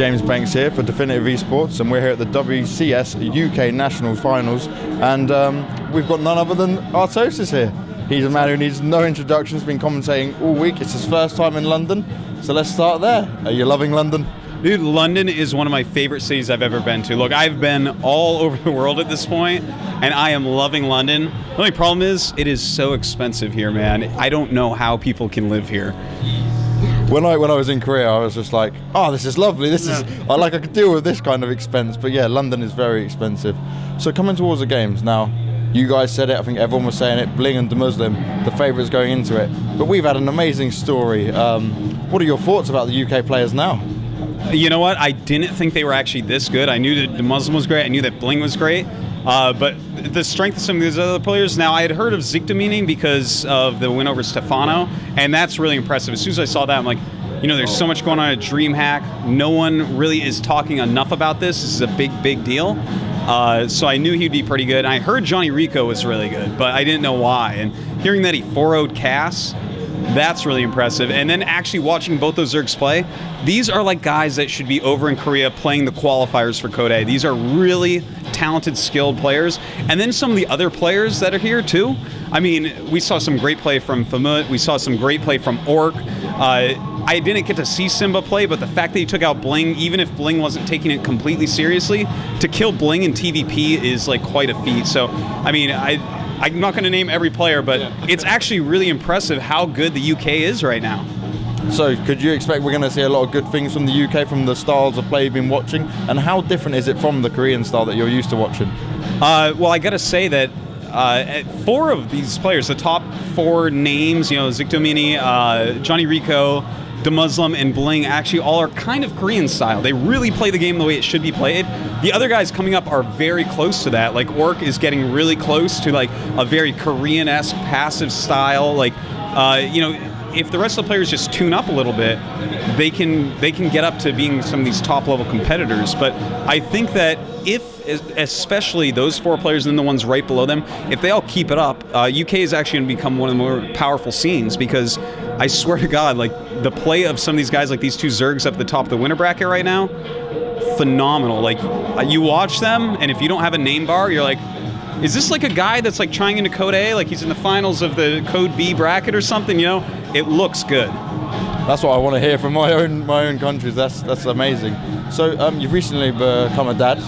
James Banks here for Definitive Esports, and we're here at the WCS UK Nationals finals, and we've got none other than Artosis here. He's a man who needs no introduction, he's been commentating all week. It's his first time in London, so let's start there. Are you loving London? Dude, London is one of my favorite cities I've ever been to. Look, I've been all over the world at this point, and I am loving London. The only problem is, it is so expensive here, man. I don't know how people can live here. When I was in Korea, I was just like, oh, this is lovely. I could deal with this kind of expense. But yeah, London is very expensive. So coming towards the games now, you guys said it. I think everyone was saying it. Bling and D-Muslim, the favourites going into it. But we've had an amazing story. What are your thoughts about the UK players now? You know what? I didn't think they were actually this good. I knew that D-Muslim was great. I knew that Bling was great. But the strength of some of these other players, now I had heard of Zictomini because of the win over Stefano, and that's really impressive. As soon as I saw that, I'm like, you know, there's so much going on at DreamHack. No one really is talking enough about this. This is a big, big deal. So I knew he'd be pretty good. And I heard Johnny Rico was really good, but I didn't know why. And hearing that he 4-0'd Cass, that's really impressive. And then actually watching both those Zergs play, these are like guys that should be over in Korea playing the qualifiers for Code A. These are really talented, skilled players. And then some of the other players that are here too. I mean, we saw some great play from Famut. We saw some great play from Orc. I didn't get to see Simba play, but the fact that he took out Bling, even if Bling wasn't taking it completely seriously, to kill Bling in TVP is like quite a feat. So, I mean, I'm not going to name every player, but it's actually really impressive how good the UK is right now. So could you expect we're going to see a lot of good things from the UK, from the styles of play you've been watching? And how different is it from the Korean style that you're used to watching? Well, I got to say that 4 of these players, the top 4 names, you know, Zictomini, Johnny Rico, D-Muslim, and Bling, actually all are kind of Korean style. They really play the game the way it should be played. The other guys coming up are very close to that. Like Orc is getting really close to like a very Korean-esque passive style. Like, you know, if the rest of the players just tune up a little bit, they can get up to being some of these top-level competitors. But I think that especially those 4 players and then the ones right below them, if they all keep it up, UK is actually going to become one of the more powerful scenes, because I swear to God, like the play of some of these guys, like these 2 Zergs up the top of the winner bracket right now, phenomenal. Like you watch them, and if you don't have a name bar, you're like, is this like a guy that's like trying into Code A, like he's in the finals of the Code B bracket or something? You know, it looks good. That's what I want to hear from my own countries. That's amazing. So you've recently become a dad.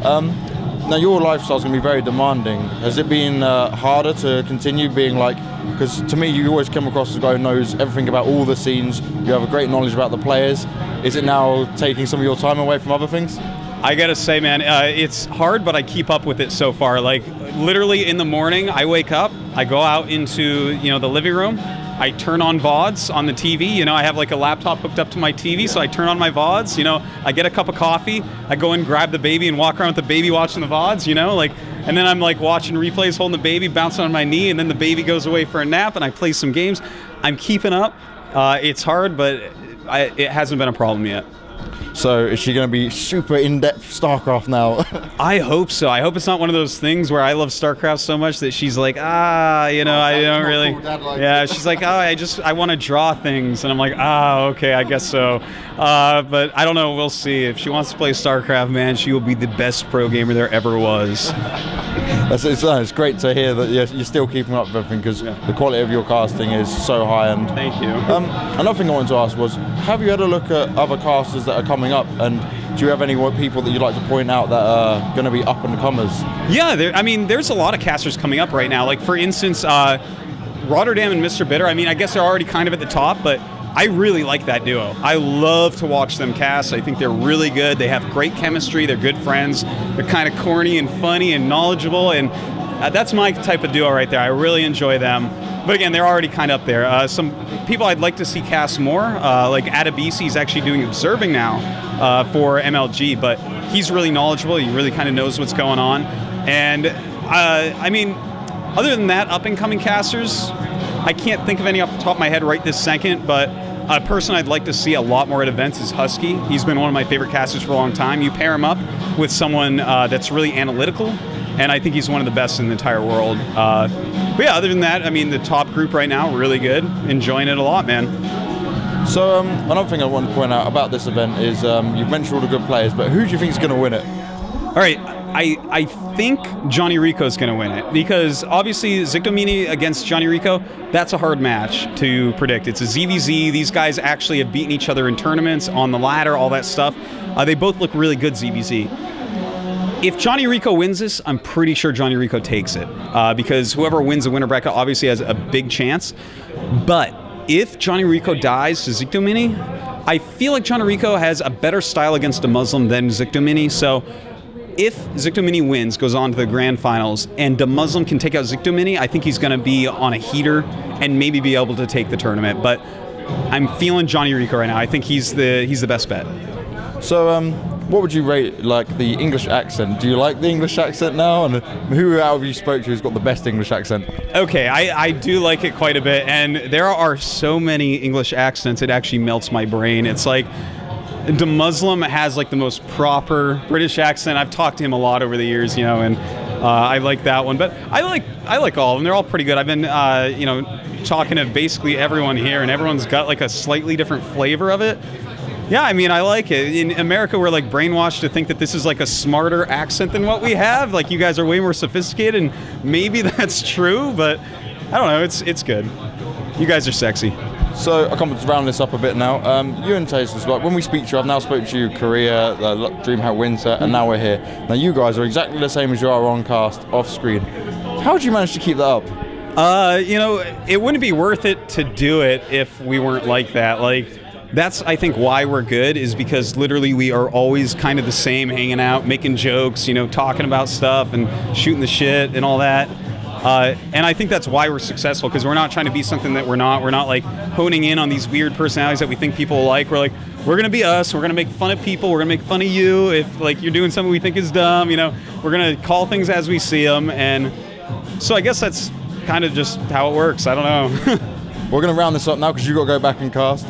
Now your lifestyle's going to be very demanding. Has it been harder to continue being like? Because to me, you always come across as a guy who knows everything about all the scenes. You have a great knowledge about the players. Is it now taking some of your time away from other things? I gotta say, man, it's hard, but I keep up with it so far. Like literally in the morning, I wake up, I go out into the living room. I turn on VODs on the TV. You know, I have like a laptop hooked up to my TV, so I turn on my VODs. You know, I get a cup of coffee. I go and grab the baby and walk around with the baby watching the VODs. You know, like, and then I'm like watching replays, holding the baby, bouncing on my knee, and then the baby goes away for a nap, and I play some games. I'm keeping up. It's hard, but it hasn't been a problem yet. So is she going to be super in-depth StarCraft now? I hope so. I hope it's not one of those things where I love StarCraft so much that she's like, you know, I don't really. Cool, yeah, she's like, I want to draw things, and I'm like, okay, I guess so. But I don't know. We'll see. If she wants to play StarCraft, man, she will be the best pro gamer there ever was. It's great to hear that you're still keeping up with everything, because the quality of your casting is so high. And thank you. Another thing I wanted to ask was, have you had a look at other casters that are coming up, and do you have any people that you'd like to point out that are going to be up and comers? Yeah, I mean, there's a lot of casters coming up right now. Like for instance, Rotterdam and Mr. Bitter. I mean, I guess they're already kind of at the top, but I really like that duo. I love to watch them cast. I think they're really good. They have great chemistry. They're good friends. They're kind of corny and funny and knowledgeable, and that's my type of duo right there. I really enjoy them. But again, they're already kind of up there. Some people I'd like to see cast more, like Adabisi is actually doing observing now for MLG, but he's really knowledgeable. He really kind of knows what's going on. And I mean, other than that, up-and-coming casters, I can't think of any off the top of my head right this second, but a person I'd like to see a lot more at events is Husky. He's been one of my favorite casters for a long time. You pair him up with someone that's really analytical, and I think he's one of the best in the entire world. But yeah, other than that, I mean, the top group right now, really good. Enjoying it a lot, man. So another thing I want to point out about this event is you've mentioned all the good players, but who do you think is going to win it? All right, I think Johnny Rico's going to win it because obviously Zictomini against Johnny Rico, that's a hard match to predict. It's a ZVZ. These guys actually have beaten each other in tournaments, on the ladder, all that stuff. They both look really good ZVZ. If Johnny Rico wins this, I'm pretty sure Johnny Rico takes it because whoever wins the winner bracket obviously has a big chance. But if Johnny Rico dies to Zictomini, I feel like Johnny Rico has a better style against a Muslim than Zictomini. So if Zictomini wins, goes on to the grand finals, and the Muslim can take out Zictomini, I think he's going to be on a heater and maybe be able to take the tournament. But I'm feeling Johnny Rico right now. I think he's the best bet. So what would you rate like the English accent? Do you like the English accent now? And who out of you spoke to has got the best English accent? Okay, I do like it quite a bit, and there are so many English accents, it actually melts my brain. It's like the Muslim has like the most proper British accent. I've talked to him a lot over the years, you know, and I like that one. But I like all of them. They're all pretty good. I've been you know, talking to basically everyone here, and everyone's got like a slightly different flavor of it. Yeah, I mean, I like it. In America, we're like brainwashed to think that this is like a smarter accent than what we have. Like, you guys are way more sophisticated, and maybe that's true, but I don't know. It's good. You guys are sexy. So I come to round this up a bit now. You and Artosis, like when we speak to you, I've now spoken to you Korea, DreamHack Winter, and now we're here. Now you guys are exactly the same as you are on cast, off screen. How did you manage to keep that up? You know, it wouldn't be worth it to do it if we weren't like that. Like, that's, I think, why we're good, is because literally we are always kind of the same, hanging out, making jokes, you know, talking about stuff and shooting the shit and all that. And I think that's why we're successful, because we're not trying to be something that we're not. We're not like honing in on these weird personalities that we think people like. We're like, we're going to be us. We're going to make fun of people. We're going to make fun of you if like you're doing something we think is dumb, you know. We're going to call things as we see them. And so I guess that's kind of just how it works. I don't know. We're going to round this up now because you've got to go back and cast.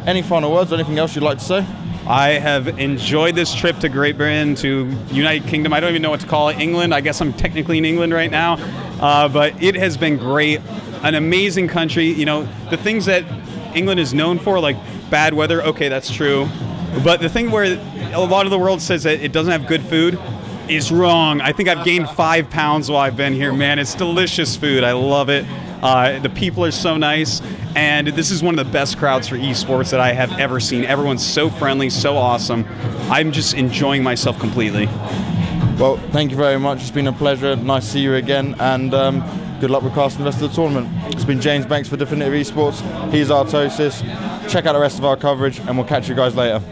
Any final words or anything else you'd like to say? I have enjoyed this trip to Great Britain, to United Kingdom. I don't even know what to call it. England. I guess I'm technically in England right now. But it has been great. An amazing country. You know, the things that England is known for, like bad weather, okay, that's true. But the thing where a lot of the world says that it doesn't have good food is wrong. I think I've gained 5 pounds while I've been here, man. It's delicious food. I love it. The people are so nice, and this is one of the best crowds for esports that I have ever seen. Everyone's so friendly, so awesome. I'm just enjoying myself completely. Well, thank you very much. It's been a pleasure. Nice to see you again, and good luck with casting the rest of the tournament. It's been James Banks for Definitive Esports. He's Artosis. Check out the rest of our coverage, and we'll catch you guys later.